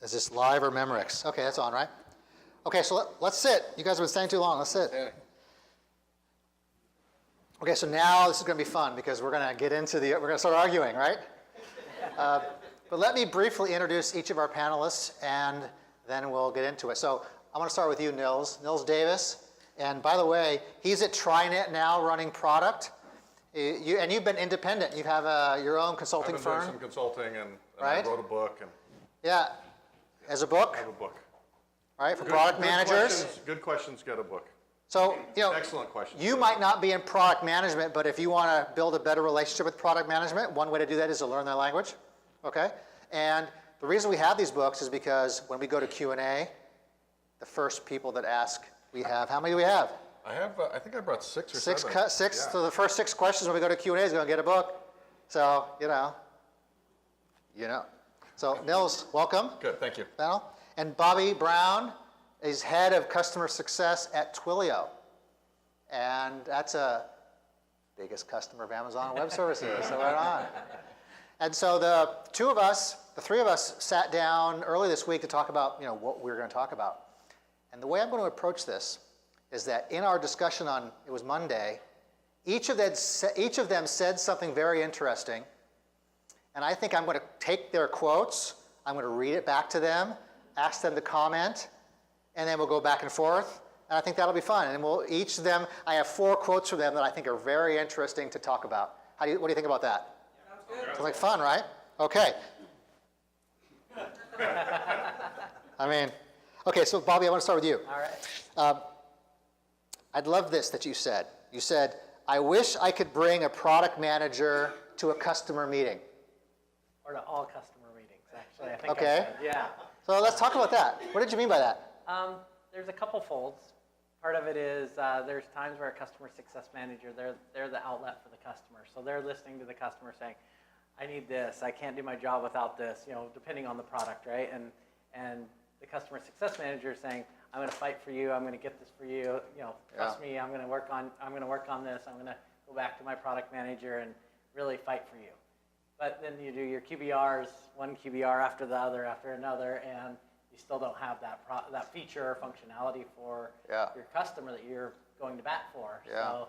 Is this live or Memorex? Okay, that's on, right? Okay, so let's sit. You guys have been staying too long. Let's sit. Okay, so now this is going to be fun because we're going to get into we're going to start arguing, right? But let me briefly introduce each of our panelists, and then we'll get into it. So I want to start with you, Nils Davis. And by the way, he's at TriNet now running product. And you've been independent. You have your own consulting firm. I've been doing some consulting, and right? I wrote a book. And yeah. As a book? I have a book. Right, for product managers? Good questions get a book. So, excellent question. You might not be in product management, but if you want to build a better relationship with product management, one way to do that is to learn their language, okay? And the reason we have these books is because when we go to Q&A, the first people that ask, we have, how many do we have? I think I brought 6 or 7. Six, yeah. So the first 6 questions when we go to Q&A is going to get a book. So, you know. So, Nils, welcome. Good, thank you. Panel. And Bobby Brown is head of customer success at Twilio. And that's a biggest customer of Amazon Web Services, so right on. And so the three of us sat down early this week to talk about what we were going to talk about. And the way I'm going to approach this is that in our discussion it was Monday, each of them said something very interesting. And I think I'm going to take their quotes, I'm going to read it back to them, ask them to comment, and then we'll go back and forth. And I think that'll be fun. And each of them, I have 4 quotes from them that I think are very interesting to talk about. What do you think about that? Sounds good. Sounds like fun, right? Okay. Okay, so Bobby, I want to start with you. All right. I'd love this that you said. You said, I wish I could bring a product manager to a customer meeting. Or to all customer meetings, actually. I think okay. I said, yeah. So let's talk about that. What did you mean by that? There's a couple folds. Part of it is there's times where a customer success manager, they're the outlet for the customer. So they're listening to the customer saying, I need this. I can't do my job without this, depending on the product, right? And the customer success manager is saying, I'm going to fight for you. I'm going to get this for you. Trust me. I'm going to work on this. I'm going to go back to my product manager and really fight for you. But then you do your QBRs, one QBR after the other after another, and you still don't have that feature or functionality for your customer that you're going to bat for. Yeah. So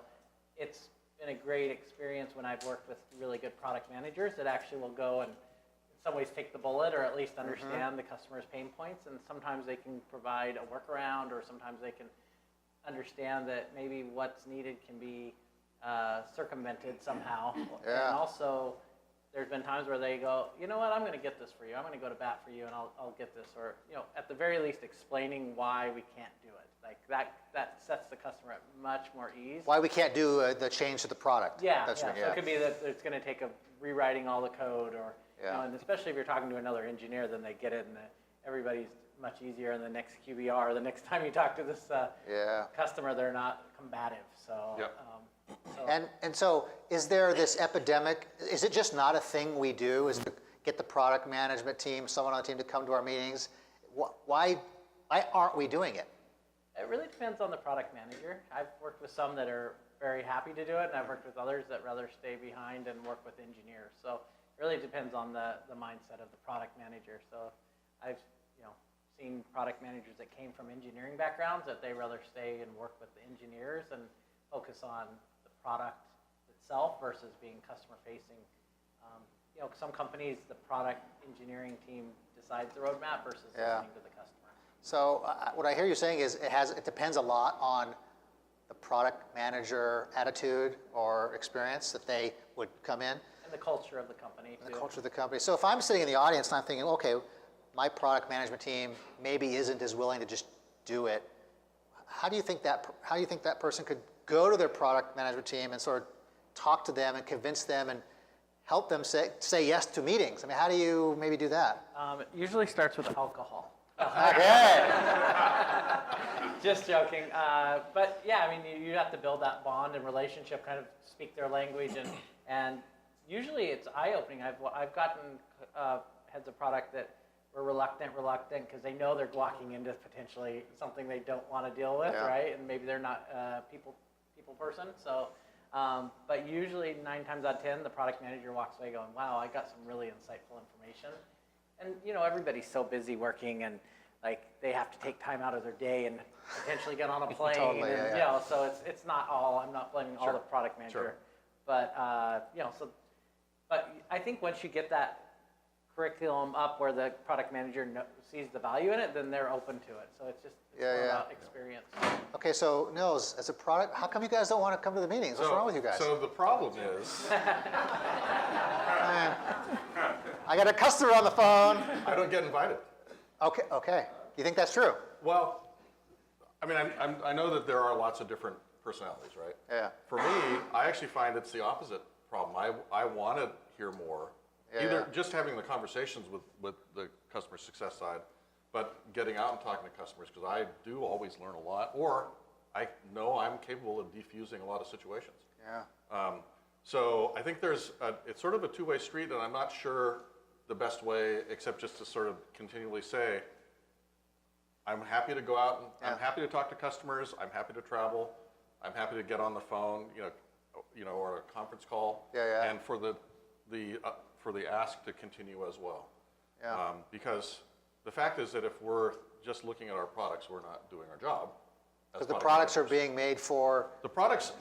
it's been a great experience when I've worked with really good product managers that actually will go and in some ways take the bullet or at least understand the customer's pain points, and sometimes they can provide a workaround, or sometimes they can understand that maybe what's needed can be circumvented somehow. Yeah. And also, there's been times where they go, you know what, I'm going to get this for you. I'm going to go to bat for you, and I'll get this. Or, at the very least, explaining why we can't do it. Like that sets the customer at much more ease. Why we can't do the change to the product. Yeah, So it could be that it's going to take rewriting all the code, or, and especially if you're talking to another engineer, then they get it, and everybody's much easier in the next QBR. The next time you talk to this customer, they're not combative. So. Yep. And so is there this epidemic, is it just not a thing we do, is to get the product management team, someone on the team to come to our meetings? Why aren't we doing it? It really depends on the product manager. I've worked with some that are very happy to do it, and I've worked with others that rather stay behind and work with engineers. So it really depends on the mindset of the product manager. So I've seen product managers that came from engineering backgrounds that they rather stay and work with the engineers and focus on the product itself versus being customer facing. Some companies, the product engineering team decides the roadmap versus listening to the customer. So what I hear you saying is it depends a lot on the product manager attitude or experience that they would come in. And the culture of the company, too. The culture of the company. So if I'm sitting in the audience and I'm thinking, okay, my product management team maybe isn't as willing to just do it, how do you think that person could go to their product management team and sort of talk to them and convince them and help them say yes to meetings? I mean, how do you maybe do that? It usually starts with alcohol. Okay. Just joking. But yeah, you have to build that bond and relationship, kind of speak their language, and usually it's eye-opening. I've gotten heads of product that were reluctant because they know they're walking into potentially something they don't want to deal with, right? And maybe they're not a people person. So, but usually 9 times out of 10, the product manager walks away going, "Wow, I got some really insightful information." And, everybody's so busy working and like they have to take time out of their day and potentially get on a plane. Totally, and, yeah. So it's not all, I'm not blaming all the product manager. Sure. But, but I think once you get that curriculum up where the product manager sees the value in it, then they're open to it. So it's more about experience. Okay, so Nils, as a product, how come you guys don't want to come to the meetings? What's wrong with you guys? So the problem is, I got a customer on the phone. I don't get invited. Okay. You think that's true? Well, I mean, I know that there are lots of different personalities, right? Yeah. For me, I actually find it's the opposite problem. I want to hear more, either just having the conversations with the customer success side, but getting out and talking to customers, because I do always learn a lot, or I know I'm capable of defusing a lot of situations. Yeah. So I think it's sort of a two-way street, and I'm not sure the best way, except just to sort of continually say, I'm happy to go out and I'm happy to talk to customers. I'm happy to travel. I'm happy to get on the phone, or a conference call. Yeah. And for the ask to continue as well. Yeah. Because the fact is that if we're just looking at our products, we're not doing our job. Because the products are being made for The products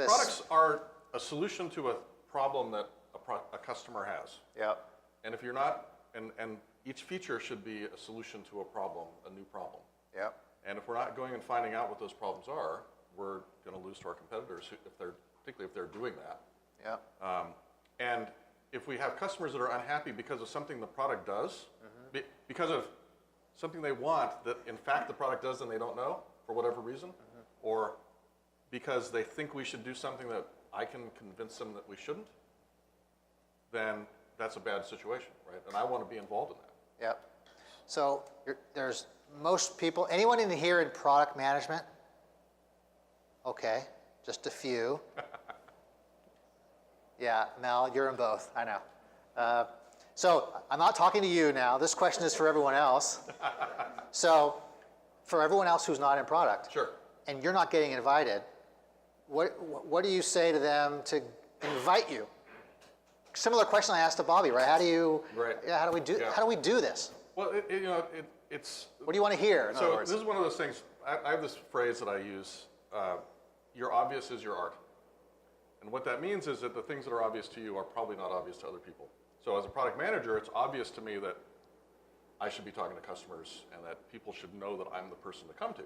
are a solution to a problem that a customer has. Yeah. And if you're not, and each feature should be a solution to a problem, a new problem. Yeah. And if we're not going and finding out what those problems are, we're going to lose to our competitors, particularly if they're doing that. Yeah. And if we have customers that are unhappy because of something the product does, because of something they want that in fact the product does and they don't know for whatever reason, or because they think we should do something that I can convince them that we shouldn't, then that's a bad situation, right? And I want to be involved in that. Yep. So there's most people, anyone in here in product management? Okay, just a few. Yeah, Mel, you're in both, I know. So I'm not talking to you now. This question is for everyone else. So for everyone else who's not in product, Sure. and you're not getting invited, what do you say to them to invite you? Similar question I asked to Bobby, right? How do you? Right. Yeah. How do we do this? Well, it's. What do you want to hear? In other So words? this is one of those things. I have this phrase that I use. Your obvious is your art, and what that means is that the things that are obvious to you are probably not obvious to other people. So as a product manager, it's obvious to me that I should be talking to customers and that people should know that I'm the person to come to.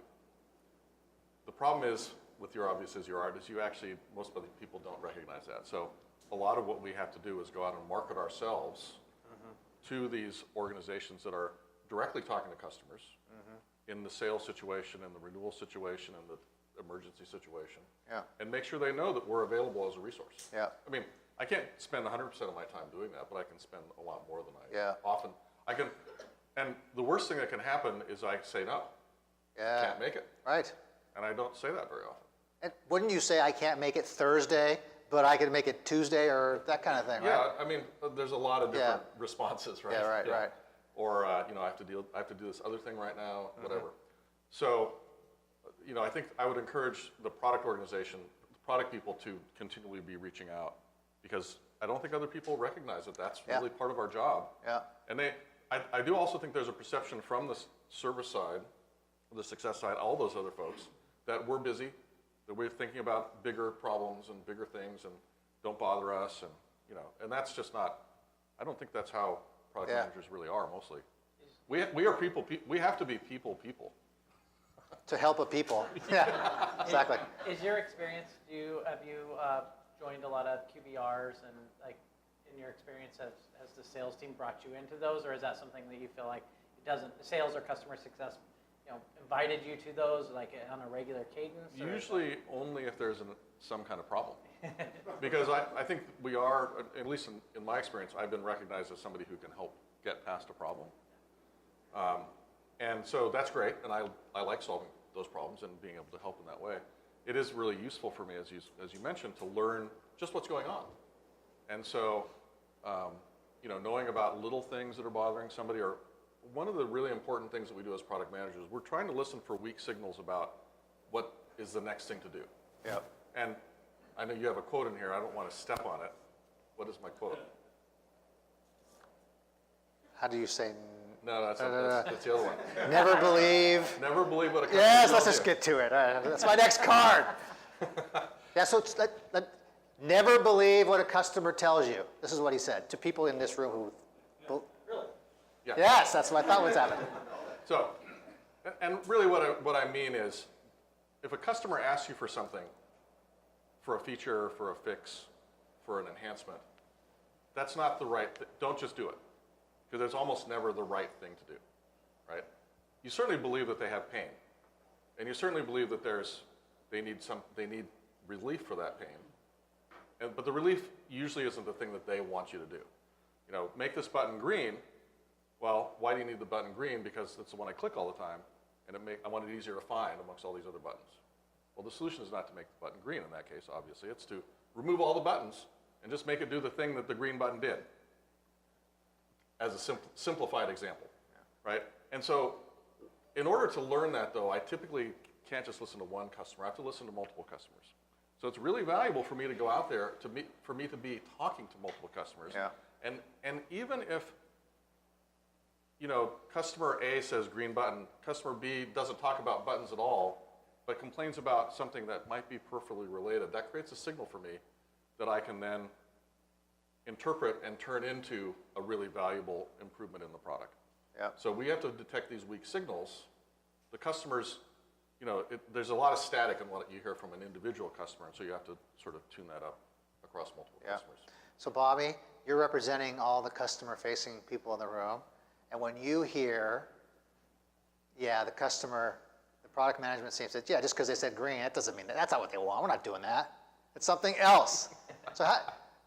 The problem is with your obvious is your art is most of the people don't recognize that. So a lot of what we have to do is go out and market ourselves to these organizations that are directly talking to customers in the sales situation, in the renewal situation, in the emergency situation, and make sure they know that we're available as a resource. Yeah. I mean, I can't spend 100% of my time doing that, but I can spend a lot more than Yeah. often. And the worst thing that can happen is I say no. Yeah. Can't make it. Right. And I don't say that very often. And wouldn't you say I can't make it Thursday, but I can make it Tuesday or that kind of thing, right? Yeah, I mean, there's a lot of different responses, right? Yeah, right. Or I have to do this other thing right now, whatever. So, I think I would encourage the product organization, the product people to continually be reaching out, because I don't think other people recognize that that's really part of our job. Yeah. And I do also think there's a perception from the service side, the success side, all those other folks, that we're busy, that we're thinking about bigger problems and bigger things, and don't bother us, and that's just not. I don't think that's how product managers really are mostly. We are people. We have to be people. To help a people. Yeah. Exactly. Is your experience? Have you joined a lot of QBRs, and like in your experience, has the sales team brought you into those, or is that something that you feel like it doesn't? Sales or customer success, invited you to those like on a regular cadence? Usually only if there's some kind of problem. Because I think we are, at least in my experience, I've been recognized as somebody who can help get past a problem. And so that's great, and I like solving those problems and being able to help in that way. It is really useful for me, as you mentioned, to learn just what's going on. And so, knowing about little things that are bothering somebody, or one of the really important things that we do as product managers, we're trying to listen for weak signals about what is the next thing to do. Yeah. And I know you have a quote in here. I don't want to step on it. What is my quote? How do you say No, that's the other one. Never believe. Never believe what a customer Yes, tells let's just you. get to it. That's my next card. Yeah, so it's, never believe what a customer tells you. This is what he said to people in this room who. Really? Yeah. Yes, that's what I thought was happening. So, and really what I mean is, if a customer asks you for something, for a feature, for a fix, for an enhancement, that's not the right thing. Don't just do it, because it's almost never the right thing to do, right? You certainly believe that they have pain, and you certainly believe that they need relief for that pain, but the relief usually isn't the thing that they want you to do. You know, make this button green. Well, why do you need the button green? Because it's the one I click all the time, and I want it easier to find amongst all these other buttons. Well, the solution is not to make the button green in that case, obviously. It's to remove all the buttons and just make it do the thing that the green button did, as a simplified example, right? And so in order to learn that, though, I typically can't just listen to one customer. I have to listen to multiple customers. So it's really valuable for me to go out there, for me to be talking to multiple customers. Yeah. And even if, you know, customer A says green button, customer B doesn't talk about buttons at all, but complains about something that might be peripherally related, that creates a signal for me that I can then interpret and turn into a really valuable improvement in the product. Yeah. So we have to detect these weak signals. The customers, you know, there's a lot of static in what you hear from an individual customer, and so you have to sort of tune that up across multiple customers. So Bobby, you're representing all the customer-facing people in the room, and when you hear, yeah, the product management team said, yeah, just because they said green, that doesn't mean that's not what they want. We're not doing that. It's something else. So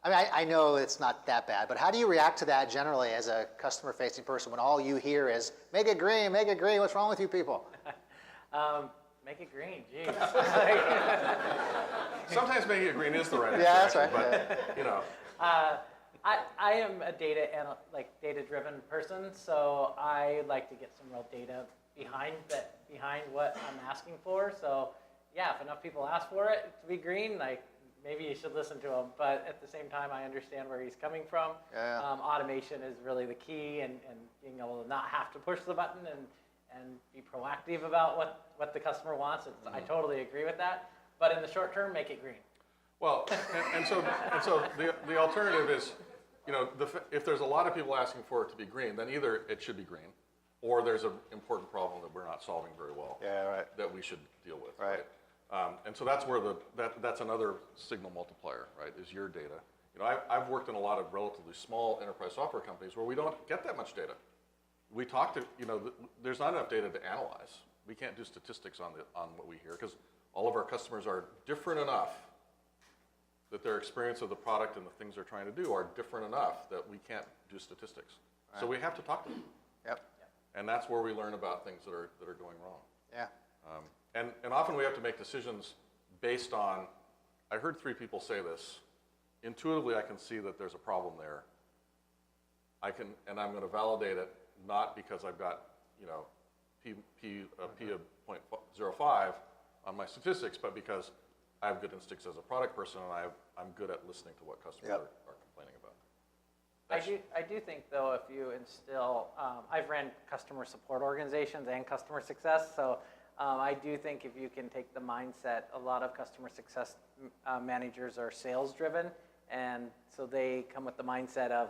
I know it's not that bad, but how do you react to that generally as a customer-facing person when all you hear is, make it green, what's wrong with you people? Make it green, geez. Sometimes making it green is the right answer. Yeah, that's actually, right. But, you know. I am a data-driven person, so I like to get some real data behind what I'm asking for. So yeah, if enough people ask for it to be green, like maybe you should listen to them. But at the same time, I understand where he's coming from. Yeah. Automation is really the key, and being able to not have to push the button and be proactive about what the customer wants. I totally agree with that. But in the short term, make it green. Well, and so the alternative is, you know, if there's a lot of people asking for it to be green, then either it should be green, or there's an important problem that we're not solving very well. Yeah, right. That we should deal with. Right. And so that's where that's another signal multiplier, right? Is your data. You know, I've worked in a lot of relatively small enterprise software companies where we don't get that much data. We talk to, you know, there's not enough data to analyze. We can't do statistics on what we hear because all of our customers are different enough that their experience of the product and the things they're trying to do are different enough that we can't do statistics. Right. So we have to talk to them. Yep. And that's where we learn about things that are going wrong. Yeah. And often we have to make decisions based on, I heard 3 people say this, intuitively I can see that there's a problem there. And I'm going to validate it, not because I've got, you know, P of 0.05 on my statistics, but because I have good instincts as a product person, and I'm good at listening to what customers are complaining about. I do think, though, if you instill, I've ran customer support organizations and customer success, so I do think if you can take the mindset, a lot of customer success managers are sales-driven, and so they come with the mindset of,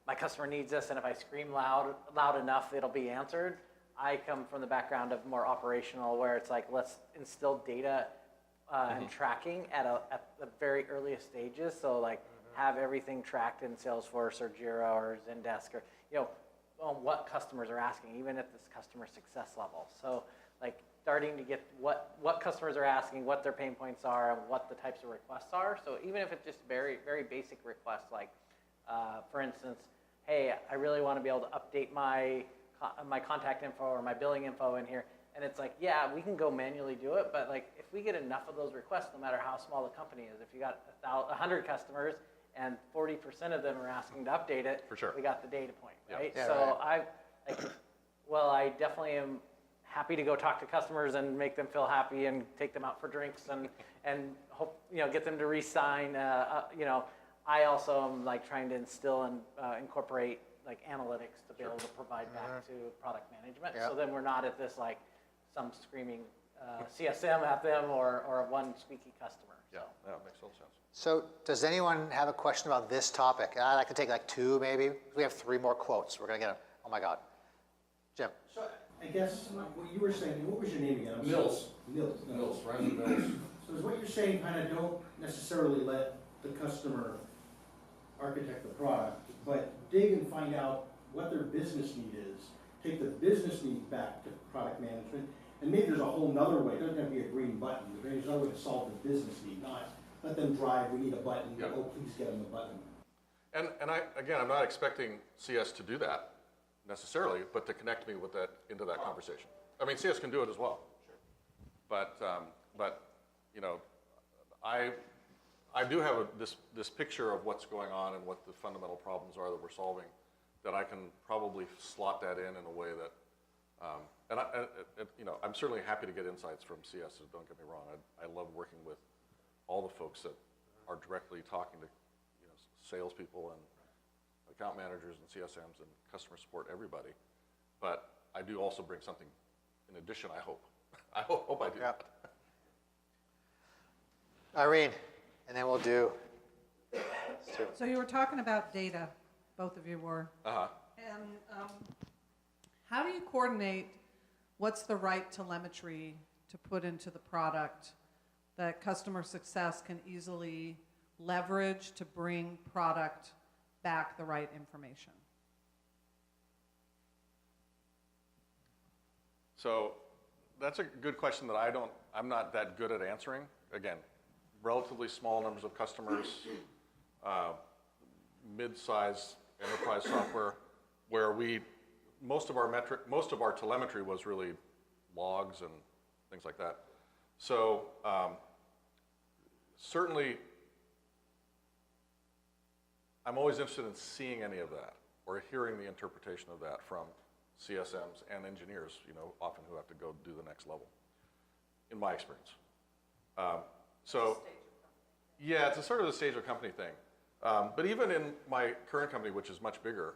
my customer needs this, and if I scream loud enough, it'll be answered. I come from the background of more operational, where it's like, let's instill data and tracking at the very earliest stages. So like have everything tracked in Salesforce or Jira or Zendesk, or, you know, on what customers are asking, even at this customer success level. So like starting to get what customers are asking, what their pain points are, and what the types of requests are. So even if it's just very, very basic requests, like for instance, hey, I really want to be able to update my contact info or my billing info in here. And it's like, yeah, we can go manually do it, but like if we get enough of those requests, no matter how small the company is, if you got 100 customers and 40% of them are asking to update it, For sure. we got the data point, right? Yeah, So I definitely am happy to go talk to customers and make them feel happy and take them out for drinks and hope, you know, get them to re-sign. You know, I also am like trying to instill and incorporate like analytics to be able to provide back to product management. Yep. So then we're not at this like some screaming CSM at them or one squeaky customer. Yeah, that makes total sense. So does anyone have a question about this topic? I'd like to take like 2 maybe. We have 3 more quotes. We're going to get oh my God. Jim. So I guess what you were saying, what was your name again? I'm Mills. sorry. Mills. Ryan Mills. So is what you're saying kind of don't necessarily let the customer architect the product, but dig and find out what their business need is, take the business need back to product management, and maybe there's a whole nother way. It doesn't have to be a green button. There's another way to solve the business need, not let them drive, we need a button, Yeah. oh, please get them the button. And I'm not expecting CS to do that necessarily, but to connect me with that into that conversation. I mean, CS can do it as well. Sure. But you know, I do have this picture of what's going on and what the fundamental problems are that we're solving, that I can probably slot that in a way that, you know, I'm certainly happy to get insights from CS. So don't get me wrong. I love working with all the folks that are directly talking to, you know, salespeople and account managers and CSMs and customer support, everybody. But I do also bring something in addition, I hope. I hope I do. Yep. Irene, and then we'll do. Stu. So you were talking about data, both of you were. Uh-huh. And how do you coordinate what's the right telemetry to put into the product that customer success can easily leverage to bring product back the right information? So that's a good question that I'm not that good at answering. Again, relatively small numbers of customers, mid-size enterprise software, where most of our telemetry was really logs and things like that. So certainly, I'm always interested in seeing any of that or hearing the interpretation of that from CSMs and engineers, you know, often who have to go do the next level, in my experience. So, yeah, it's a sort of the stage of company thing. But even in my current company, which is much bigger,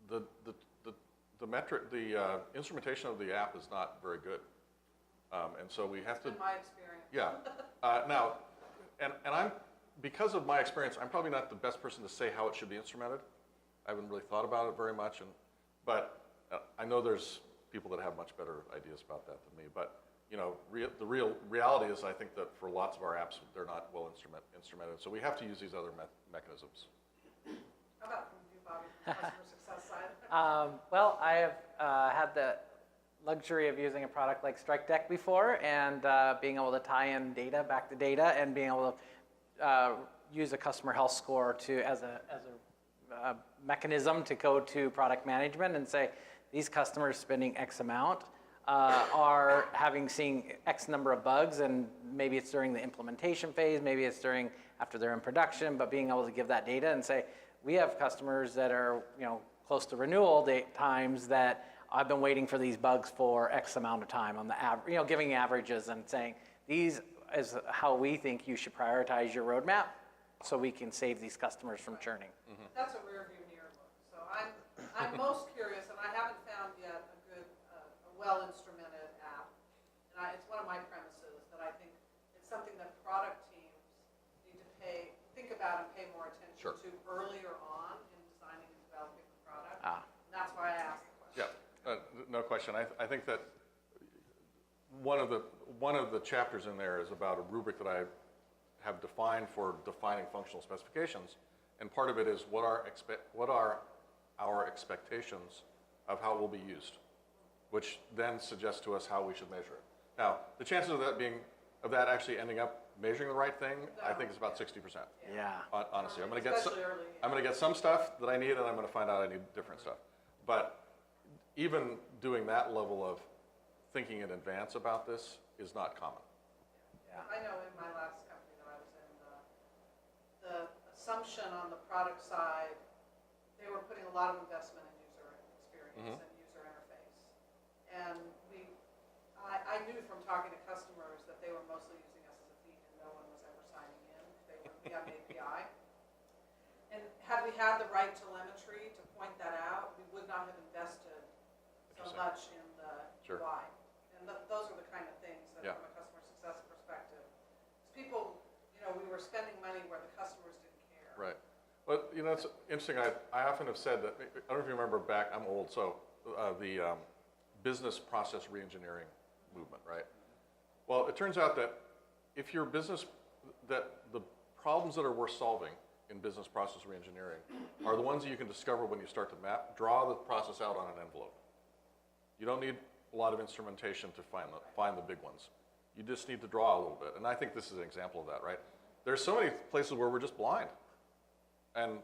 the instrumentation of the app is not very good, and so we have to. In my experience. Yeah. Now, and I'm because of my experience, I'm probably not the best person to say how it should be instrumented. I haven't really thought about it very much, but I know there's people that have much better ideas about that than me. But you know, the real reality is, I think that for lots of our apps, they're not well instrumented. So we have to use these other mechanisms. How about from you, Bobby, from the customer success side? Well, I have had the luxury of using a product like Strikedeck before, and being able to tie in data back to data, and being able to use a customer health score as a mechanism to go to product management and say, these customers spending X amount are seeing X number of bugs, and maybe it's during the implementation phase, maybe it's after they're in production, but being able to give that data and say, we have customers that are, you know, close to renewal date times that I've been waiting for these bugs for X amount of time on the average, you know, giving averages and saying, these is how we think you should prioritize your roadmap so we can save these customers from churning. Mm-hmm. That's a rear view mirror look. So I'm most curious, and I haven't found yet a good, a well-instrumented app. And it's one of my premises that I think it's something that product teams need to think about and pay more attention Sure. to earlier on in designing and developing the product. Ah. And that's why I asked the question. Yeah, no question. I think that one of the chapters in there is about a rubric that I have defined for defining functional specifications, and part of it is what are our expectations of how it will be used, which then suggests to us how we should measure it. Now, the chances of that actually ending up measuring the right thing, I think is about 60%. Yeah. Honestly, I'm going Especially early. to get some stuff that I need, and I'm going to find out I need different stuff. But even doing that level of thinking in advance about this is not common. Yeah. I know in my last company that I was in, the assumption on the product side, they were putting a lot of investment in user experience and user interface. And I knew from talking to customers that they were mostly using us as a feed and no one was ever signing in. They were via an API. And had we had the right telemetry point that out, we would not have invested so Interesting. much in the Sure. UI. And those are the kind of things that Yeah. from a customer success perspective, 'cause people, we were spending money where the customers didn't care. Right. Well, it's interesting. I often have said that, I don't know if you remember back, I'm old, so the business process reengineering movement, right? Well, it turns out that if your business, that the problems that are worth solving in business process reengineering are the ones that you can discover when you start to draw the process out on an envelope. You don't need a lot of instrumentation to find the big ones. You just need to draw a little bit. And I think this is an example of that, right? There's so many places where we're just blind. And,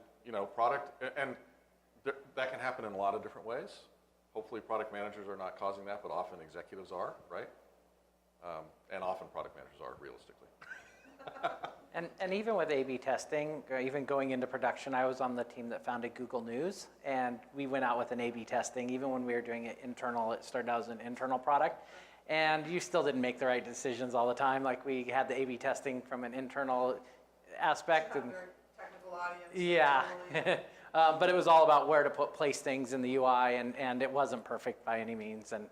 that can happen in a lot of different ways. Hopefully product managers are not causing that, but often executives are, right? And often product managers are, realistically. And even with A/B testing, or even going into production, I was on the team that founded Google News, and we went out with an A/B testing. Even when we were doing it internal, it started out as an internal product, and you still didn't make the right decisions all the time. Like, we had the A/B testing from an internal aspect. Not And very technical audience. yeah, totally. but it was all about where to place things in the UI, and it wasn't perfect by any means. And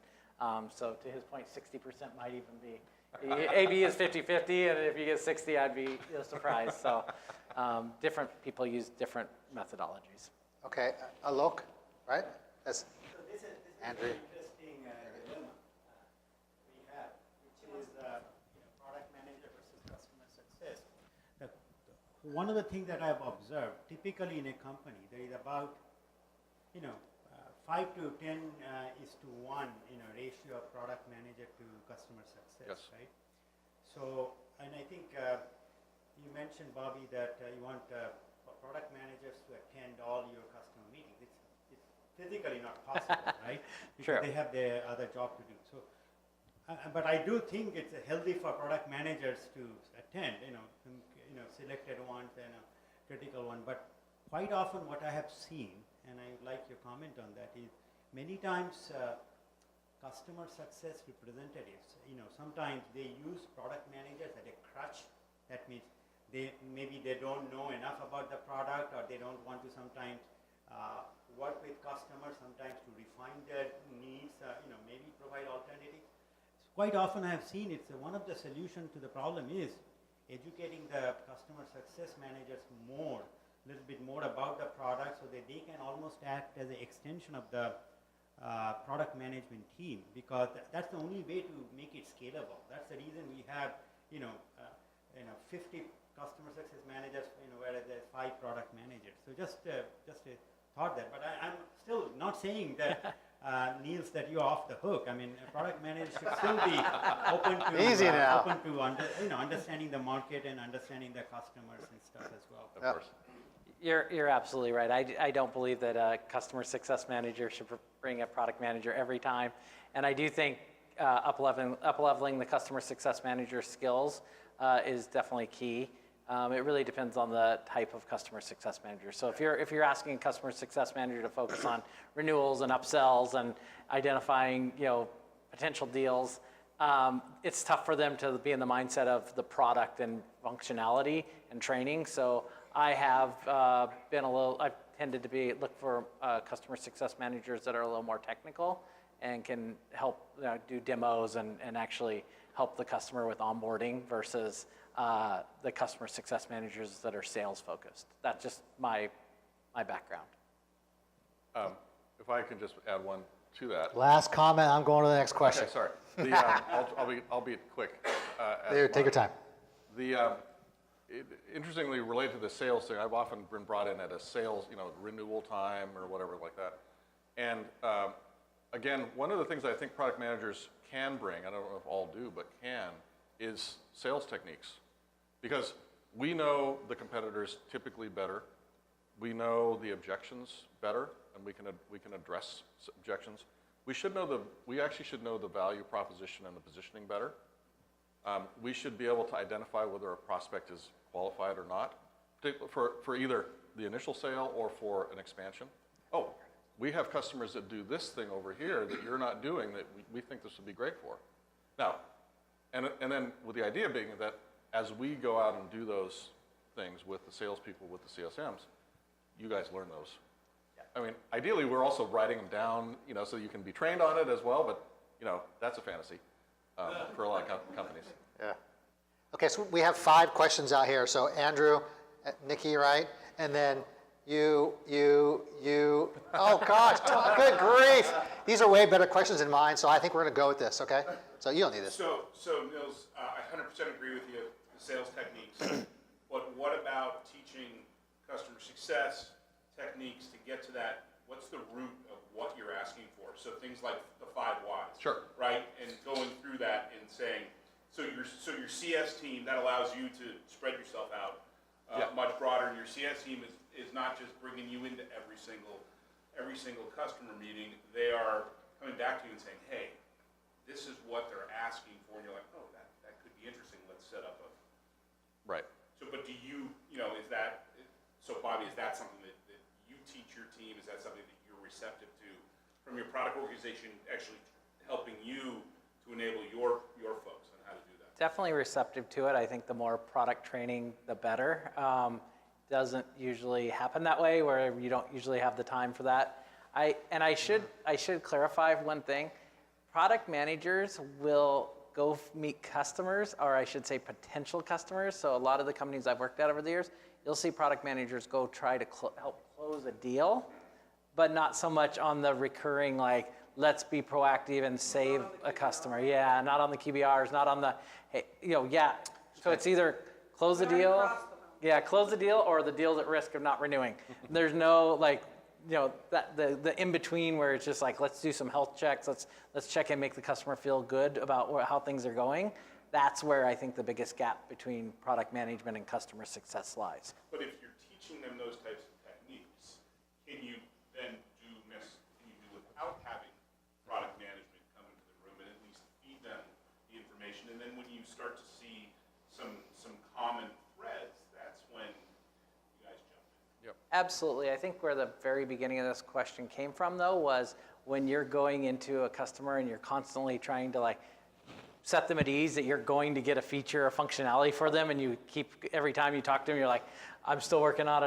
so to his point, 60% might even be. A/B is 50-50, and if you get 60, I'd be surprised. So different people use different methodologies. Okay, Alok, right? That's So this is Andrew. an interesting dilemma we have, which is product manager versus customer success. One of the things that I've observed, typically in a company, there is about 5 to 10 is to 1 ratio of product manager to customer success, Yes. right? So, and I think you mentioned, Bobby, that you want product managers to attend all your customer meetings. It's physically not possible, right? Because Sure. they have their other job to do. So, but I do think it's healthy for product managers to attend, selected ones and a critical one. But quite often what I have seen, and I would like your comment on that, is many times customer success representatives, sometimes they use product managers as a crutch. That means maybe they don't know enough about the product, or they don't want to sometimes work with customers, sometimes to refine their needs, maybe provide alternatives. Quite often I have seen it's one of the solutions to the problem is educating the customer success managers a little bit more about the product, so that they can almost act as an extension of the product management team, because that's the only way to make it scalable. That's the reason we have 50 customer success managers, whereas there's 5 product managers. So just a thought there. But I'm still not saying that Niels, that you're off the hook. I mean, product managers should still be open to Easy now. open to understanding the market and understanding the customers and stuff as well. Of Yep. course. You're absolutely right. I don't believe that a customer success manager should bring a product manager every time. And I do think up-leveling the customer success manager skills is definitely key. It really depends on the type of customer success manager. So if you're asking a customer success manager to focus on renewals and upsells and identifying potential deals, it's tough for them to be in the mindset of the product and functionality and training. So I have I've tended to look for customer success managers that are a little more technical and can help do demos and actually help the customer with onboarding versus the customer success managers that are sales focused. That's just my background. If I can just add one to that. Last comment, I'm going to the next question. Okay, sorry. I'll be quick. There, take your time. Interestingly, related to the sales thing, I've often been brought in at a sales, renewal time or whatever like that. And again, one of the things I think product managers can bring, I don't know if all do, but can, is sales techniques. Because we know the competitors typically better. We know the objections better, and we can address objections. We actually should know the value proposition and the positioning better. We should be able to identify whether a prospect is qualified or not, for either the initial sale or for an expansion. Oh, we have customers that do this thing over here that you're not doing that we think this would be great for. Now, and then with the idea being that as we go out and do those things with the salespeople, with the CSMs, you guys learn those. Yeah. I mean, ideally, we're also writing them down, so you can be trained on it as well, but, that's a fantasy for a lot of companies. Yeah. Okay, so we have 5 questions out here. So Andrew, Nikki, right? And then you, oh gosh, good grief. These are way better questions than mine, so I think we're gonna go with this, okay? So you don't need this. So Nils, I 100% agree with you, the sales techniques, but what about teaching customer success techniques to get to that? What's the root of what you're asking for? So things like the 5 whys. Sure. Right, and going through that and saying, so your CS team, that allows you to spread yourself out much broader, and your CS team is not just bringing you into every single customer meeting. They are coming back to you and saying, hey, this is what they're asking for, and you're like, oh, that could be interesting. Let's set up a. Right. So, but do you, is that, so Bobby, is that something that you teach your team? Is that something that you're receptive to from your product organization, actually helping you to enable your folks on how to do that? Definitely receptive to it. I think the more product training, the better. Doesn't usually happen that way, where you don't usually have the time for that. I should clarify one thing. Product managers will go meet customers, or I should say potential customers. So a lot of the companies I've worked at over the years, you'll see product managers go try to help close a deal, but not so much on the recurring, like, let's be proactive and save a customer. Yeah, not on the QBRs, not on the, hey, yeah. So it's either close the deal, close the deal, or the deal's at risk of not renewing. There's no, like, that the in between where it's just like, let's do some health checks, let's check and make the customer feel good about how things are going. That's where I think the biggest gap between product management and customer success lies. But if you're teaching them those types of techniques, can you then do without having product management come into the room and at least feed them the information? And then when you start to see some common threads, that's when you guys jump in. Yep. Absolutely. I think where the very beginning of this question came from, though, was when you're going into a customer and you're constantly trying to, like, set them at ease that you're going to get a feature or functionality for them, and you keep, every time you talk to them, you're like, I'm still working on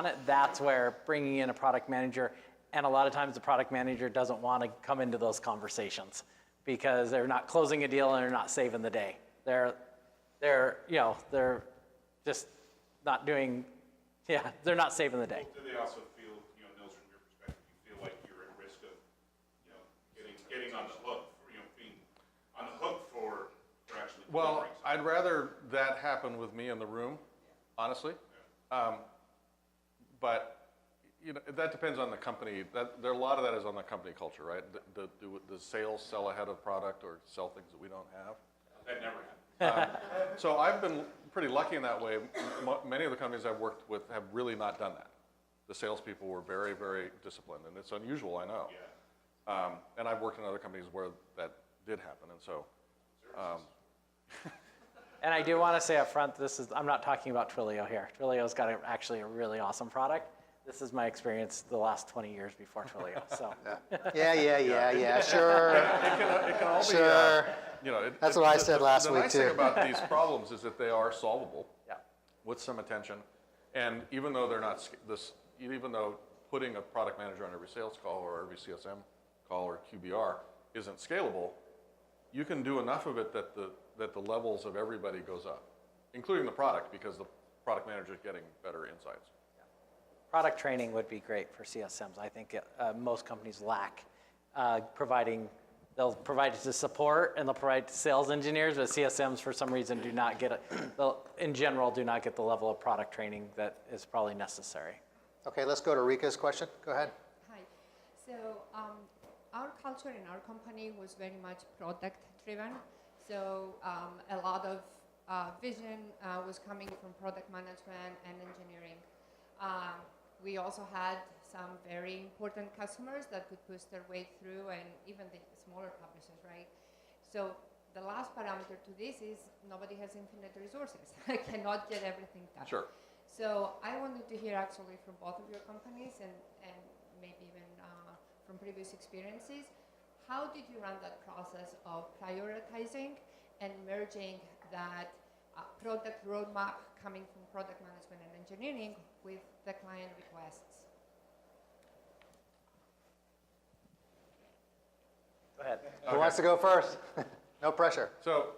it. That's where bringing in a product manager, and a lot of times the product manager doesn't want to come into those conversations because they're not closing a deal and they're not saving the day. They're just not doing, they're not saving the day. Well, do they also feel, Nils, from your perspective, you feel like you're at risk of, getting on the hook, being on the hook for actually Well, delivering something? I'd rather that happen with me in the room, honestly. But that depends on the company. A lot of that is on the company culture, right? Does sales sell ahead of product or sell things that we don't have? That never happened. So I've been pretty lucky in that way. Many of the companies I've worked with have really not done that. The salespeople were very, very disciplined, and it's unusual, I know. Yeah. And I've worked in other companies where that did happen, and so. And I do want to say up front, I'm not talking about Twilio here. Twilio's got actually a really awesome product. This is my experience the last 20 years before Twilio, so. Yeah, sure. It can all Sure. be, That's what I said last week, The nice thing too. about these problems is that they are solvable. Yeah. With some attention, and even though they're not even though putting a product manager on every sales call or every CSM call or QBR isn't scalable, you can do enough of it that the levels of everybody goes up, including the product, because the product manager is getting better insights. Product training would be great for CSMs. I think most companies lack they'll provide it to support and they'll provide it to sales engineers, but CSMs for some reason do not get in general, do not get the level of product training that is probably necessary. Okay, let's go to Rika's question. Go ahead. Hi. So our culture in our company was very much product driven. So a lot of vision was coming from product management and engineering. We also had some very important customers that could push their way through, and even the smaller publishers, right? So the last parameter to this is nobody has infinite resources. I cannot get everything done. Sure. So I wanted to hear actually from both of your companies and maybe even from previous experiences, how did you run that process of prioritizing and merging that product roadmap coming from product management and engineering with the client requests? ahead. Who wants to go first? No pressure. So,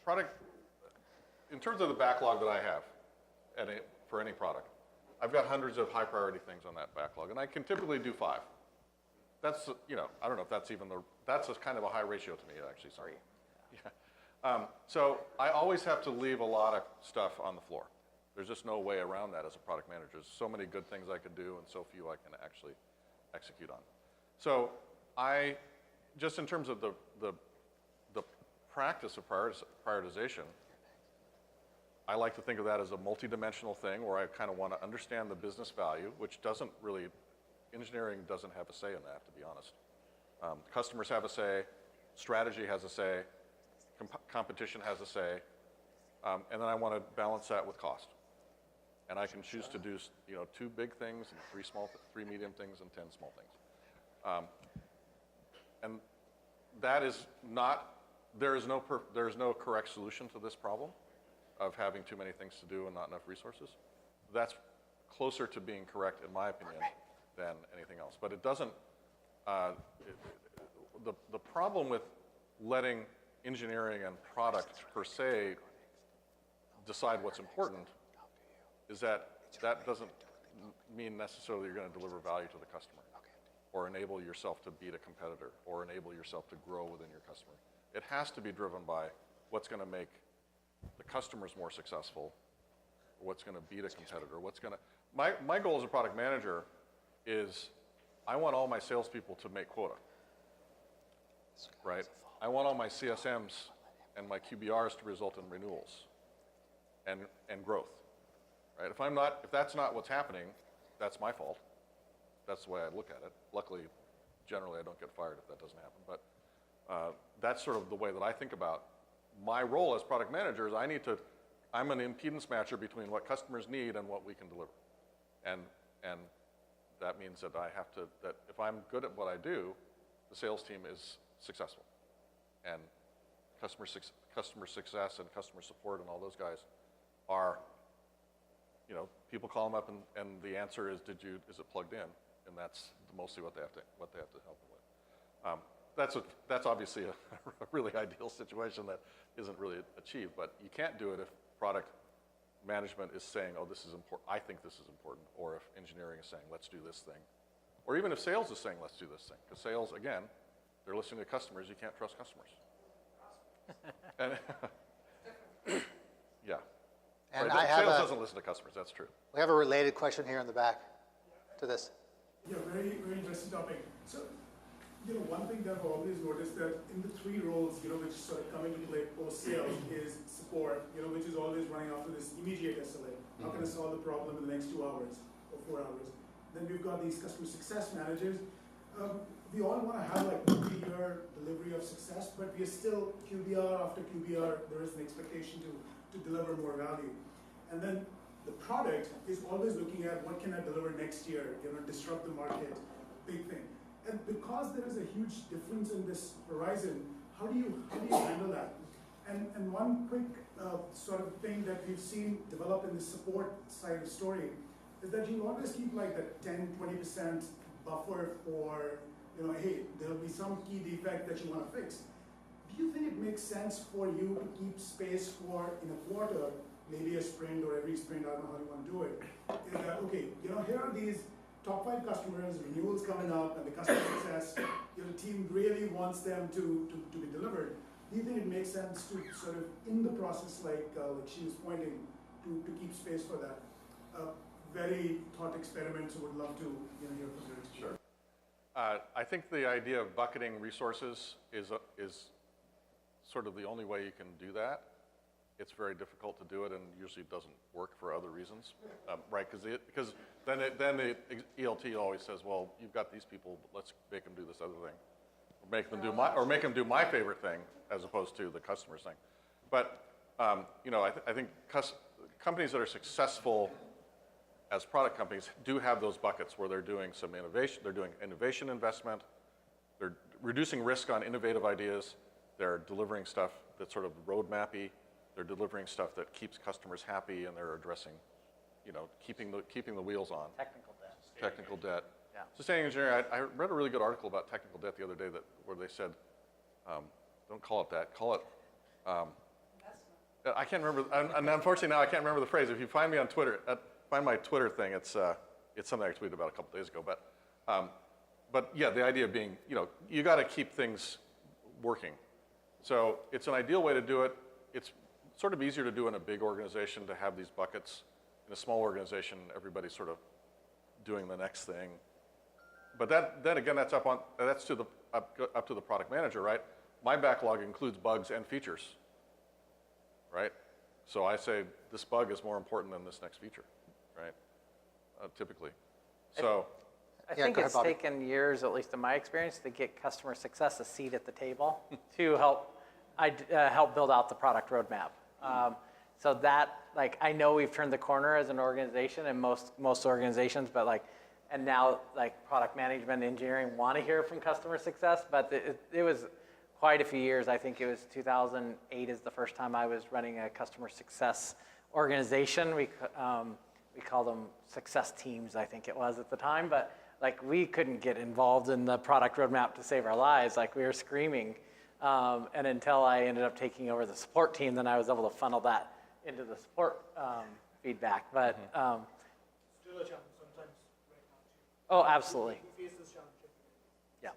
product, in terms of the backlog that I have for any product, I've got hundreds of high priority things on that backlog, and I can typically do 5. That's, you know, I don't know if that's even that's a kind of a high ratio to me, actually, sorry. Yeah. So I always have to leave a lot of stuff on the floor. There's just no way around that as a product manager. There's so many good things I could do and so few I can actually execute on. So just in terms of the practice of prioritization, I like to think of that as a multidimensional thing where I kind of want to understand the business value, which doesn't really, engineering doesn't have a say in that, to be honest. Customers have a say, strategy has a say, competition has a say, and then I want to balance that with cost. And I can choose to do, you know, 2 big things and 3 medium things and 10 small things. And that is not, there is no correct solution to this problem of having too many things to do and not enough resources. That's closer to being correct, in my opinion, than anything else. But it doesn't, the problem with letting engineering and product per se decide what's important is that doesn't mean necessarily you're going to deliver value to the customer or enable yourself to beat a competitor or enable yourself to grow within your customer. It has to be driven by what's going to make the customers more successful, what's going to beat a competitor, what's going to... My goal as a product manager is I want all my salespeople to make quota, right? I want all my CSMs and my QBRs to result in renewals and growth, right? If that's not what's happening, that's my fault. That's the way I look at it. Luckily, generally I don't get fired if that doesn't happen, but that's sort of the way that I think about my role as product manager is I'm an impedance matcher between what customers need and what we can deliver. And that means that that if I'm good at what I do, the sales team is successful. And customer success and customer support and all those guys are, you know, people call them up and the answer is, is it plugged in? And that's mostly what they have to help them with. That's obviously a really ideal situation that isn't really achieved, but you can't do it if product management is saying, oh, this is important, I think this is important, or if engineering is saying, let's do this thing. Or even if sales is saying, let's do this thing. Because sales, again, they're listening to customers, you can't trust customers. And yeah. And right, I have sales doesn't listen to customers, that's true. We have a related question here in the back to this. Yeah, very, very interesting topic. So, you know, one thing that I've always noticed that in the 3 roles, you know, which sort of come into play post-sales is support, you know, which is always running after this immediate SLA. How can I solve the problem in the next 2 hours or 4 hours? Then we've got these customer success managers. We all want to have like multi-year delivery of success, but we are still QBR after QBR, there is an expectation to deliver more value. And then the product is always looking at what can I deliver next year, you know, disrupt the market, big thing. And because there is a huge difference in this horizon, how do you handle that? And one quick sort of thing that we've seen develop in the support side of the story is that you always keep like that 10-20% buffer for, you know, hey, there'll be some key defect that you want to fix. Do you think it makes sense for you to keep space for, in a quarter, maybe a sprint or every sprint, I don't know how you want to do it, is that, okay, you know, here are these top 5 customers, renewals coming up, and the customer success, your team really wants them to be delivered. Do you think it makes sense to sort of, in the process, like she was pointing, to keep space for that? Very thought experiments, would love to hear from your experience. Sure. I think the idea of bucketing resources is sort of the only way you can do that. It's very difficult to do it, and usually it doesn't work for other reasons, right? Because then the ELT always says, well, you've got these people, let's make them do this other thing, or make them do my favorite thing, as opposed to the customer's thing. But you know, I think companies that are successful as product companies do have those buckets where they're doing some innovation, they're doing innovation investment, they're reducing risk on innovative ideas, they're delivering stuff that's sort of roadmappy, they're delivering stuff that keeps customers happy, and they're addressing, you know, keeping the wheels on. Technical debt. Technical debt. Yeah. Sustaining engineering, I read a really good article about technical debt the other day where they said, don't call it that, call it, I can't remember, and unfortunately now I can't remember the phrase. If you find me on Twitter, find my Twitter thing, it's something I tweeted about a couple days ago. But yeah, the idea being, you got to keep things working. So it's an ideal way to do it. It's sort of easier to do in a big organization to have these buckets. In a small organization, everybody's sort of doing the next thing. But then again, that's up to the product manager, right? My backlog includes bugs and features, right? So I say this bug is more important than this next feature, right? Typically. So. I Yeah, think go ahead, it's Bobby. taken years, at least in my experience, to get customer success a seat at the table to help build out the product roadmap. So that, like, I know we've turned the corner as an organization, and most organizations, but and now product management, engineering want to hear from customer success, but it was quite a few years. I think it was 2008 is the first time I was running a customer success organization. We called them success teams, I think it was at the time, but we couldn't get involved in the product roadmap to save our lives. We were screaming. And until I ended up taking over the support team, then I was able to funnel that into the support feedback. But Still a challenge sometimes right now too. oh, absolutely. We face this challenge. Yeah.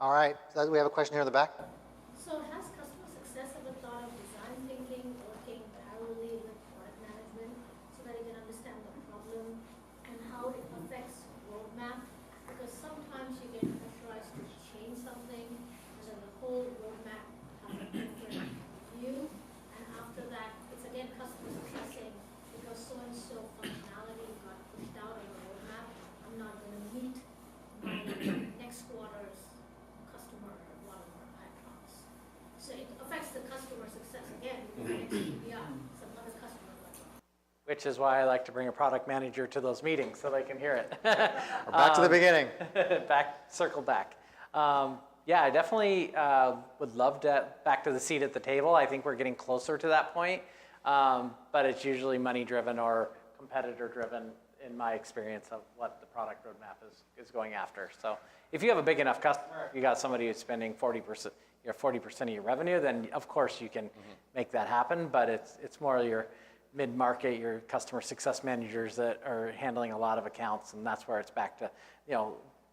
All right, so we have a question here in the back. So has customer success ever thought of design thinking working parallelly with product management so that you can understand the problem and how it affects roadmap? Because sometimes you get pressurized to change something and then the whole roadmap has a different view. And after that, it's again customer successing because so-and-so functionality got pushed out on the roadmap. I'm not going to meet my next quarter's customer whatever I promise. So it affects the customer success again because next KPI, some other customer level. Which is why I like to bring a product manager to those meetings so they can hear it. We're back to the beginning. Circle back. Yeah, I definitely would love to back to the seat at the table. I think we're getting closer to that point, but it's usually money driven or competitor driven in my experience of what the product roadmap is going after. So if you have a big enough customer, if you got somebody who's spending 40%, 40% of your revenue, then of course you can make that happen. But it's more your mid-market, your customer success managers that are handling a lot of accounts, and that's where it's back to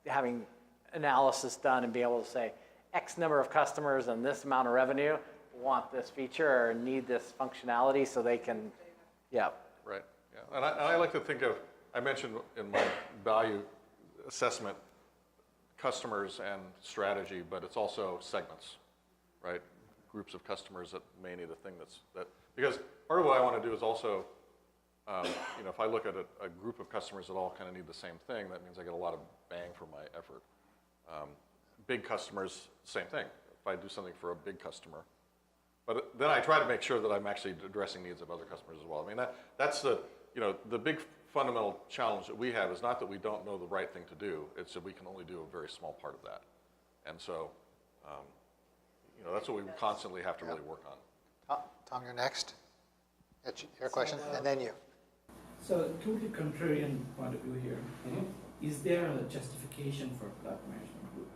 having analysis done and be able to say X number of customers and this amount of revenue want this feature or need this functionality so they can, Right, yeah. And I like to think of, I mentioned in my value assessment, customers and strategy, but it's also segments, right? Groups of customers that may need a thing because part of what I want to do is also, if I look at a group of customers that all kind of need the same thing, that means I get a lot of bang for my effort. Big customers, same thing. If I do something for a big customer, but then I try to make sure that I'm actually addressing needs of other customers as well. I mean, that's the big fundamental challenge that we have is not that we don't know the right thing to do, it's that we can only do a very small part of that. And so, that's what we constantly have to really work on. Tom, you're next. That's your question, and then you. So, totally contrarian point of view here. Is there a justification for product management group?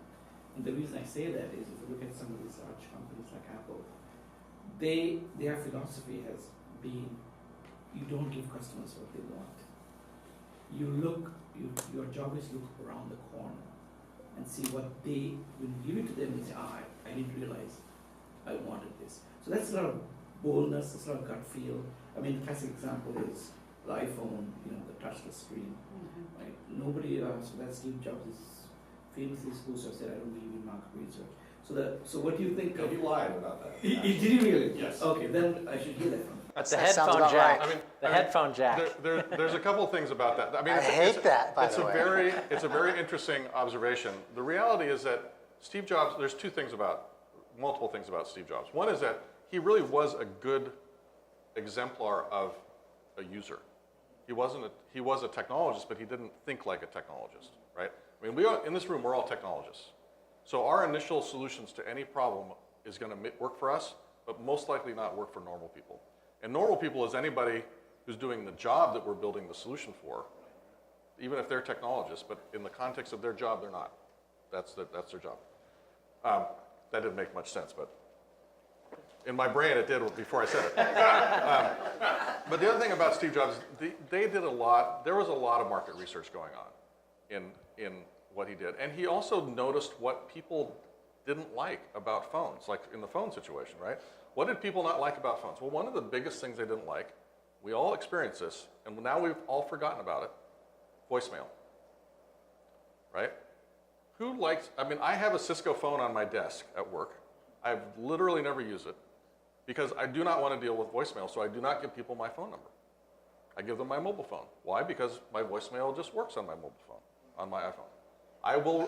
And the reason I say that is if you look at some of these large companies like Apple, their philosophy has been you don't give customers what they want. Your job is look around the corner and see what when you give it to them, they say, I didn't realize I wanted this. So that's a lot of boldness, it's a lot of gut feel. I mean, the classic example is the iPhone, the touchless screen. Right? Nobody, so that Steve Jobs is famously supposed to have said, I don't believe in market research. So what do you think? He lied about that. Did he really? Yes. Okay, then I should hear that from him. But the That sounds headphone about jack, right. the headphone jack. There's a couple of things about that. I mean, I hate that, by the way. It's a very interesting observation. The reality is that Steve Jobs, there's multiple things about Steve Jobs. One is that he really was a good exemplar of a user. He was a technologist, but he didn't think like a technologist, right? I mean, in this room, we're all technologists. So our initial solutions to any problem is going to work for us, but most likely not work for normal people. And normal people is anybody who's doing the job that we're building the solution for, even if they're technologists, but in the context of their job, they're not. That's their job. That didn't make much sense, but in my brain it did before I said it. But the other thing about Steve Jobs, they did a lot, there was a lot of market research going on in what he did. And he also noticed what people didn't like about phones, like in the phone situation, right? What did people not like about phones? Well, one of the biggest things they didn't like, we all experienced this, and now we've all forgotten about it, voicemail, right? Who likes, I mean, I have a Cisco phone on my desk at work. I've literally never used it because I do not want to deal with voicemail, so I do not give people my phone number. I give them my mobile phone. Why? Because my voicemail just works on my mobile phone, on my iPhone.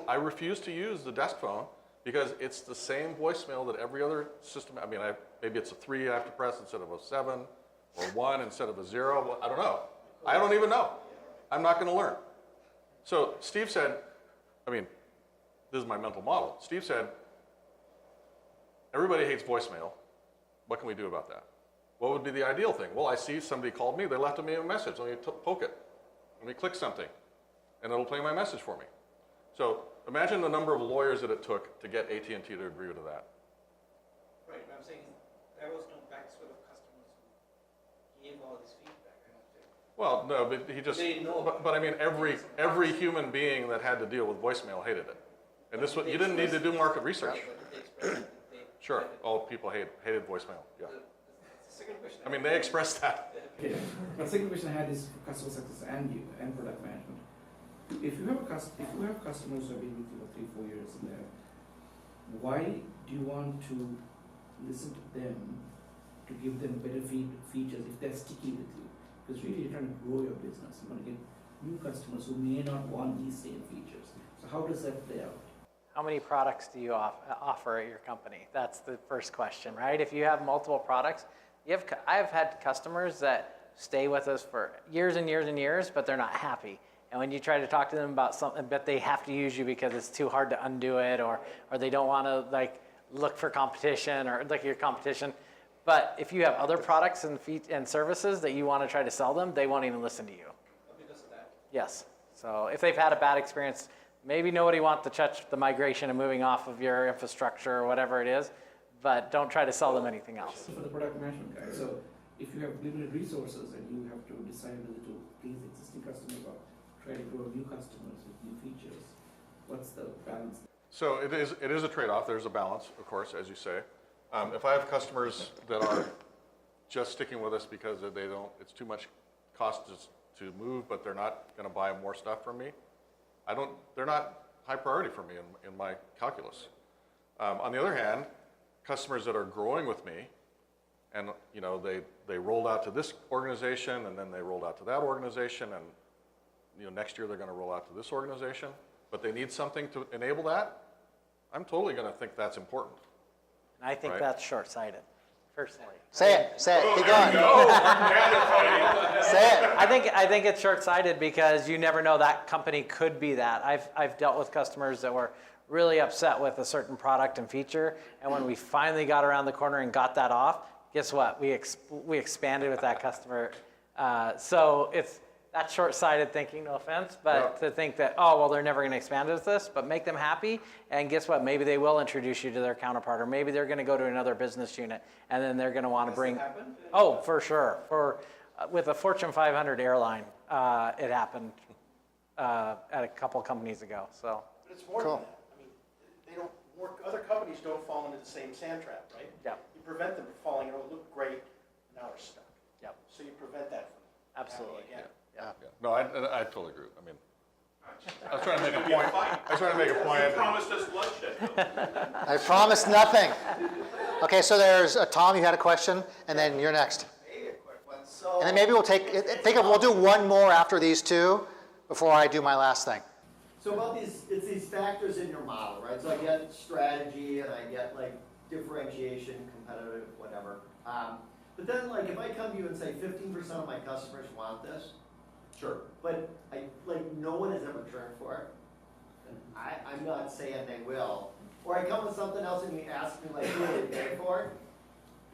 I refuse to use the desk phone because it's the same voicemail that every other system, I mean, maybe it's a 3 I have to press instead of a 7, or 1 instead of a 0, well, I don't know. I don't even know. I'm not going to learn. So Steve said, I mean, this is my mental model. Steve said, everybody hates voicemail. What can we do about that? What would be the ideal thing? Well, I see somebody called me, they left me a message. Let me poke it. Let me click something, and it'll play my message for me. So imagine the number of lawyers that it took to get AT&T to agree to that. Right, but I'm saying there was no backstory of customers who gave all this feedback, I don't think. Well, no, but he just, They know but I mean, every human being that had to deal with voicemail hated it. And this was, you didn't need to do market research. Sure, all people hated voicemail, yeah. The second question. I mean, they expressed that. Okay. My second question I had is for customer success and product management. If you have customers who have been with you for 3-4 years in there, why do you want to listen to them to give them better features if they're sticky with you? Because really you're trying to grow your business. You want to get new customers who may not want these same features. So how does that play out? How many products do you offer at your company? That's the first question, right? If you have multiple products, I've had customers that stay with us for years and years and years, but they're not happy. And when you try to talk to them about something, but they have to use you because it's too hard to undo it, or they don't want to like look for competition or look at your competition. But if you have other products and services that you want to try to sell them, they won't even listen to you. Because of that. Yes. So if they've had a bad experience, maybe nobody wants to touch the migration and moving off of your infrastructure or whatever it is, but don't try to sell them anything else. For the product management guy, so if you have limited resources and you have to decide whether to please existing customers or try to grow new customers with new features, what's the balance? So it is a trade-off. There's a balance, of course, as you say. If I have customers that are just sticking with us because it's too much cost to move, but they're not going to buy more stuff from me, they're not high priority for me in my calculus. On the other hand, customers that are growing with me, and you know they rolled out to this organization, and then they rolled out to that organization, and next year they're going to roll out to this organization, but they need something to enable that, I'm totally going to think that's important. And I think Right. that's short-sighted, personally. Say it, keep going. Say it. I think it's short-sighted because you never know that company could be that. I've dealt with customers that were really upset with a certain product and feature, and when we finally got around the corner and got that off, guess what? We expanded with that customer. So that's short-sighted thinking, no offense, but to think that, oh, well, they're never going to expand with this, but make them happy, and guess what? Maybe they will introduce you to their counterpart, or maybe they're going to go to another business unit, and then they're going to want to bring. Oh, for sure. With a Fortune 500 airline, it happened at a couple companies ago. So. But it's more than that. I mean, other companies don't fall into the same sand trap, right? Yeah. You prevent them from falling, it'll look great, now we're stuck. Yep. So you prevent that from Absolutely. happening again. Yeah. No, I totally agree. I mean, I was trying to make a point. I was trying to make a point. You promised us bloodshed. I promised nothing. Okay, so there's Tom, you had a question, and then you're next. Maybe a quick one. So, And then maybe we'll do one more after these two before I do my last thing. So about it's these factors in your model, right? So I get strategy and I get like differentiation, competitive, whatever. But then like if I come to you and say 15% of my customers want this, Sure. but no one has ever turned for it, and I'm not saying they will. Or I come with something else and you ask me like, who will they pay for it?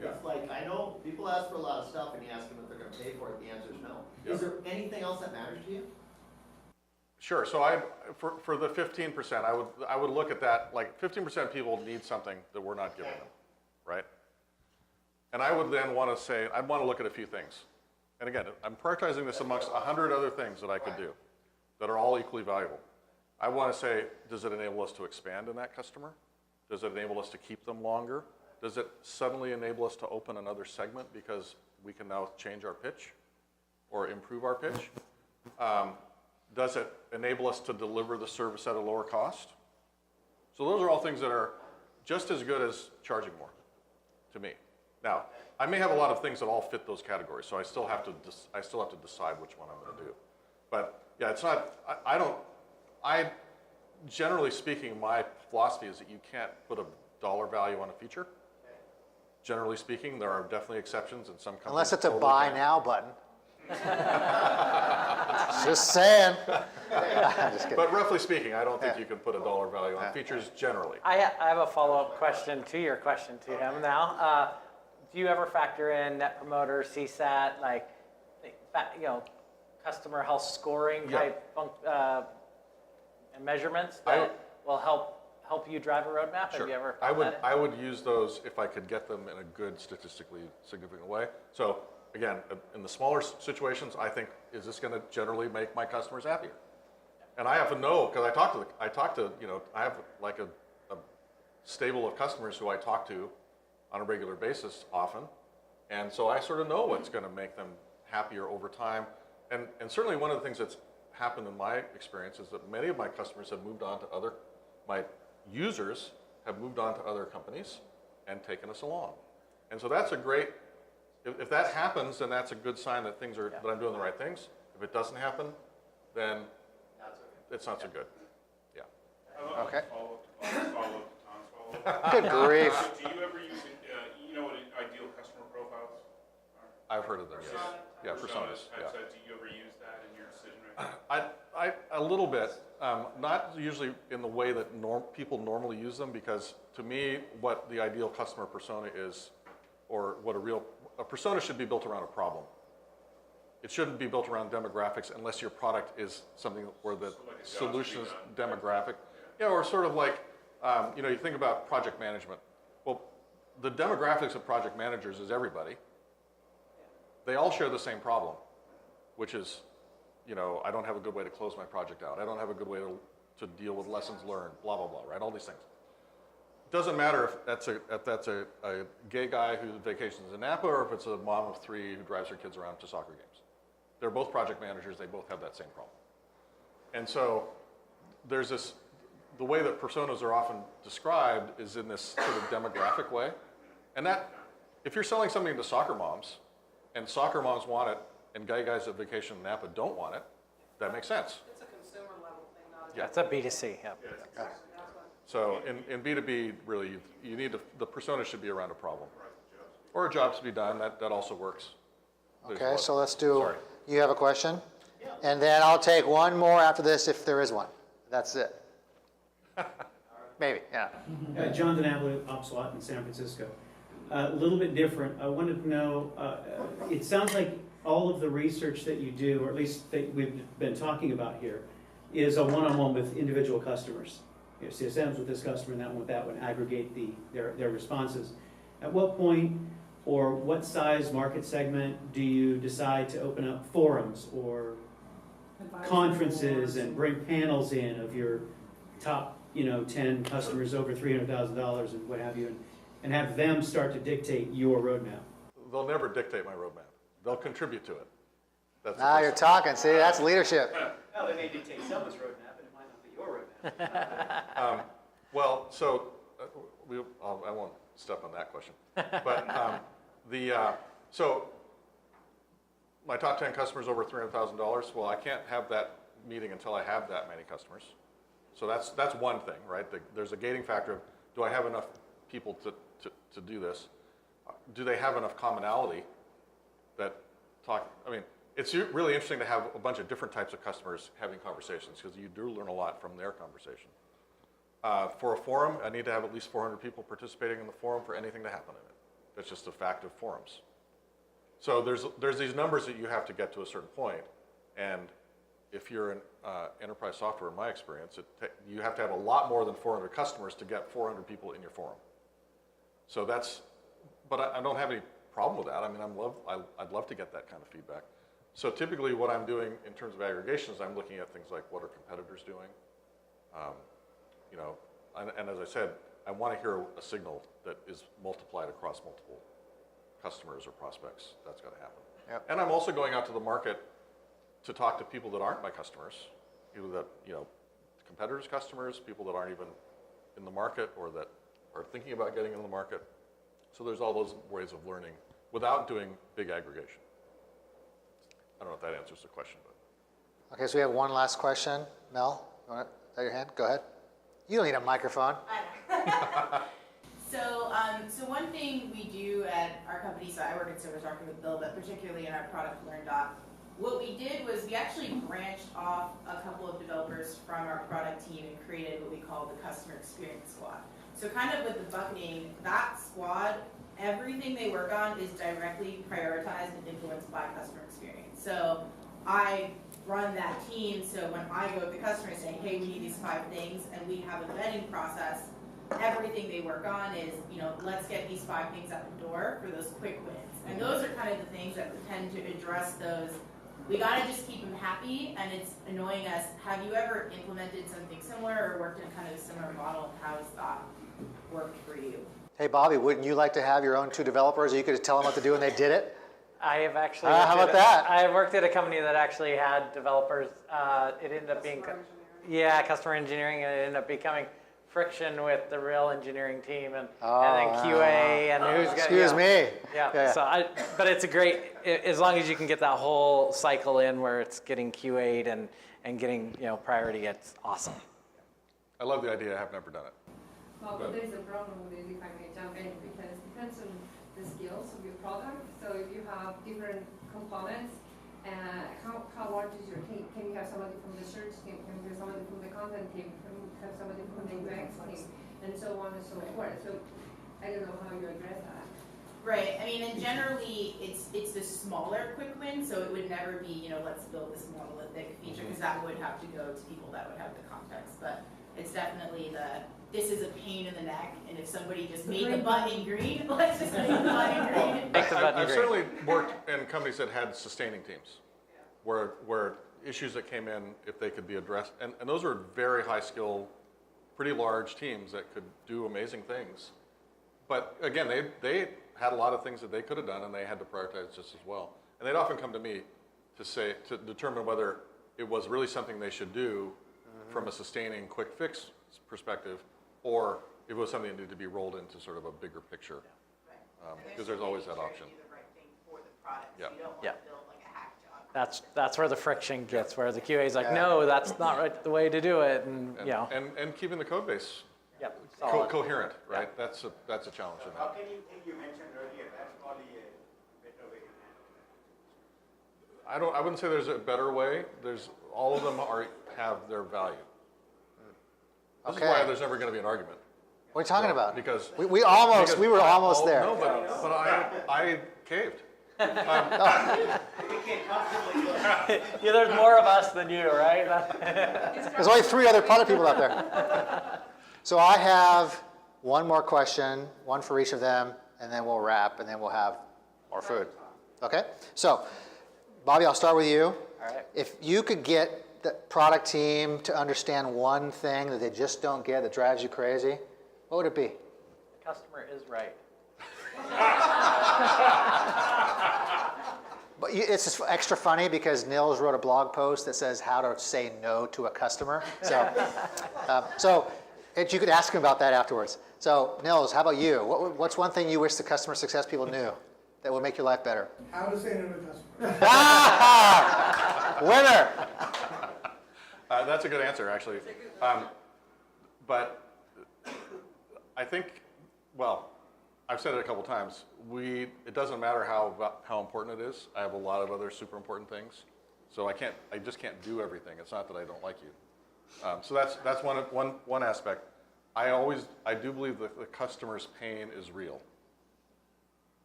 Yeah. It's like, I know people ask for a lot of stuff and you ask them if they're gonna pay for it, the answer is no. Yeah. Is there anything else that matters to you? Sure. So for the 15%, I would look at that, like 15% of people need something that we're not giving them, right? And I would then want to say, I'd want to look at a few things. And again, I'm prioritizing this amongst 100 other things that I could do that are all equally valuable. I want to say, does it enable us to expand in that customer? Does it enable us to keep them longer? Does it suddenly enable us to open another segment because we can now change our pitch or improve our pitch? Does it enable us to deliver the service at a lower cost? So those are all things that are just as good as charging more, to me. Now, I may have a lot of things that all fit those categories, so I still have to decide which one I'm going to do. But yeah, it's not. Generally speaking, my philosophy is that you can't put a dollar value on a feature. Generally speaking, there are definitely exceptions in some companies. Unless it's a totally buy can. now button. Just saying. Just kidding. But roughly speaking, I don't think you can put a dollar value on features generally. I have a follow-up question to your question to him now. Do you ever factor in Net Promoter, CSAT, like, customer health scoring type measurements that will help you drive a roadmap? Sure. Have you ever found that? I would use those if I could get them in a good statistically significant way. So again, in the smaller situations, I think, is this going to generally make my customers happier? And I have to know, because I have like a stable of customers who I talk to on a regular basis often. And so I sort of know what's going to make them happier over time. And certainly one of the things that's happened in my experience is that many of my customers have moved on to my users have moved on to other companies and taken us along. And so that's a great, if that happens, then that's a good sign that that I'm doing the right things. If it doesn't happen, then it's not so good. Yeah. Okay. Follow up to Tom's follow-up. Good grief. Do you ever use, you know what ideal customer profiles are? I've heard of them, yes. Yeah, personas. Yeah. Do you ever use that in your decision making? A little bit, not usually in the way that people normally use them, because to me, what the ideal customer persona is, or what a persona should be built around a problem. It shouldn't be built around demographics unless your product is something where the solution is demographic. Yeah, or sort of like, you think about project management. Well, the demographics of project managers is everybody. They all share the same problem, which is, I don't have a good way to close my project out. I don't have a good way to deal with lessons learned, blah, blah, blah, right? All these things. Doesn't matter if that's a gay guy who vacations in Napa or if it's a mom of 3 who drives her kids around to soccer games. They're both project managers. They both have that same problem. And so there's the way that personas are often described is in this sort of demographic way. And that, if you're selling something to soccer moms and soccer moms want it and gay guys at vacation in Napa don't want it, that makes sense. It's a consumer level thing, not a. Yeah, it's a B2C, yeah. So in B2B, really, you need the persona should be around a problem. Or a job to be done, that also works. Okay, so let's do, Sorry. you have a question? And then I'll take one more after this if there is one. That's it. Maybe, yeah. John DiNapoli, OpsWatt in San Francisco. A little bit different. I wanted to know, it sounds like all of the research that you do, or at least that we've been talking about here, is a one-on-one with individual customers. CSMs with this customer and that one with that one, aggregate their responses. At what point or what size market segment do you decide to open up forums or conferences and bring panels in of your top 10 customers over $300,000 and what have you, and have them start to dictate your roadmap? They'll never dictate my roadmap. They'll contribute to it. That's Now you're talking, see, that's leadership. Well, they may dictate someone's roadmap, and it might not be your roadmap. Well, so I won't step on that question. But so my top 10 customers over $300,000. Well, I can't have that meeting until I have that many customers. So that's one thing, right? There's a gating factor of, do I have enough people to do this? Do they have enough commonality that talk? I mean, it's really interesting to have a bunch of different types of customers having conversations because you do learn a lot from their conversation. For a forum, I need to have at least 400 people participating in the forum for anything to happen in it. That's just a fact of forums. So there's these numbers that you have to get to a certain point, and if you're an enterprise software, in my experience, you have to have a lot more than 400 customers to get 400 people in your forum. So but I don't have any problem with that. I mean, I'd love to get that kind of feedback. So typically what I'm doing in terms of aggregations, I'm looking at things like, what are competitors doing? You know, and as I said, I want to hear a signal that is multiplied across multiple customers or prospects. That's got to happen. Yep. And I'm also going out to the market to talk to people that aren't my customers, people that, you know, competitors' customers, people that aren't even in the market or that are thinking about getting in the market. So there's all those ways of learning without doing big aggregation. I don't know if that answers the question, but. Okay, so we have one last question. Mel, you want to raise your hand? Go ahead. You don't need a microphone. So one thing we do at our company, so I work at ServiceRocket with Bill, but particularly in our product Learn Doc, what we did was we actually branched off a couple of developers from our product team and created what we call the customer experience squad. So kind of with the bucketing, that squad, everything they work on is directly prioritized and influenced by customer experience. So I run that team, so when I go to the customer and say, hey, we need these 5 things, and we have a vetting process, everything they work on is, you know, let's get these 5 things out the door for those quick wins. And those are kind of the things that tend to address those. We gotta just keep them happy, and it's annoying us. Have you ever implemented something similar or worked in kind of a similar model? How has that worked for you? Hey, Bobby, wouldn't you like to have your own 2 developers so you could tell them what to do and they did it? I have actually. How about that? I have worked at a company that actually had developers. It ended up being, customer engineering, and it ended up becoming friction with the real engineering team, and then QA and who's going. Excuse me. Yeah. So but it's a great, as long as you can get that whole cycle in where it's getting QA'd and getting, you know, priority. It's awesome. I love the idea. I have never done it. Well, but there's a problem with it, if I may jump in, because it depends on the skills of your product. So if you have different components, how large is your team? Can you have somebody from the search team? Can you have somebody from the content team? Can you have somebody from the UX team? And so on and so forth. So I don't know how you address that. Right. I mean, and generally, it's the smaller quick win. So it would never be, you know, let's build this monolithic feature, because that would have to go to people that would have the context. But it's definitely this is a pain in the neck, and if somebody just made the button green, let's just make the button green. I've certainly worked in companies that had sustaining teams, where issues that came in, if they could be addressed, and those are very high skill, pretty large teams that could do amazing things. But again, they had a lot of things that they could have done, and they had to prioritize just as well. And they'd often come to me to determine whether it was really something they should do from a sustaining quick fix perspective, or if it was something that needed to be rolled into sort of a bigger picture. Because there's always that option. Do the right thing for the product. Yeah. So you don't want to build like a hack job. That's where the friction gets, where the QA is like, no, that's not right, the way to do it, and you know. And keeping the code base coherent, right? That's a challenge in that. How can you think you mentioned earlier, that's probably a better way to handle it? I wouldn't say there's a better way. All of them have their value. This is why there's never going to be an argument. What are you talking about? Because we were almost there. No, but I caved. Yeah, there's more of us than you, right? There's only 3 other product people out there. So I have one more question, one for each of them, and then we'll wrap, and then we'll have more food. Okay? So, Bobby, I'll start with you. All right. If you could get the product team to understand one thing that they just don't get that drives you crazy, what would it be? The customer is right. But it's just extra funny because Nils wrote a blog post that says how to say no to a customer. So you could ask him about that afterwards. So Nils, how about you? What's one thing you wish the customer success people knew that would make your life better? How to say no to customers. Winner! That's a good answer, actually. But I think, well, I've said it a couple times. It doesn't matter how important it is. I have a lot of other super important things, so I just can't do everything. It's not that I don't like you. So that's one aspect. I do believe that the customer's pain is real,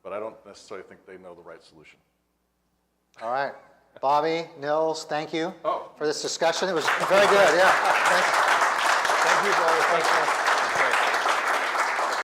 but I don't necessarily think they know the right solution. All right. Bobby, Nils, thank you Oh. for this discussion. It was very good, yeah. Thanks. Thank you, brother. Thanks, man.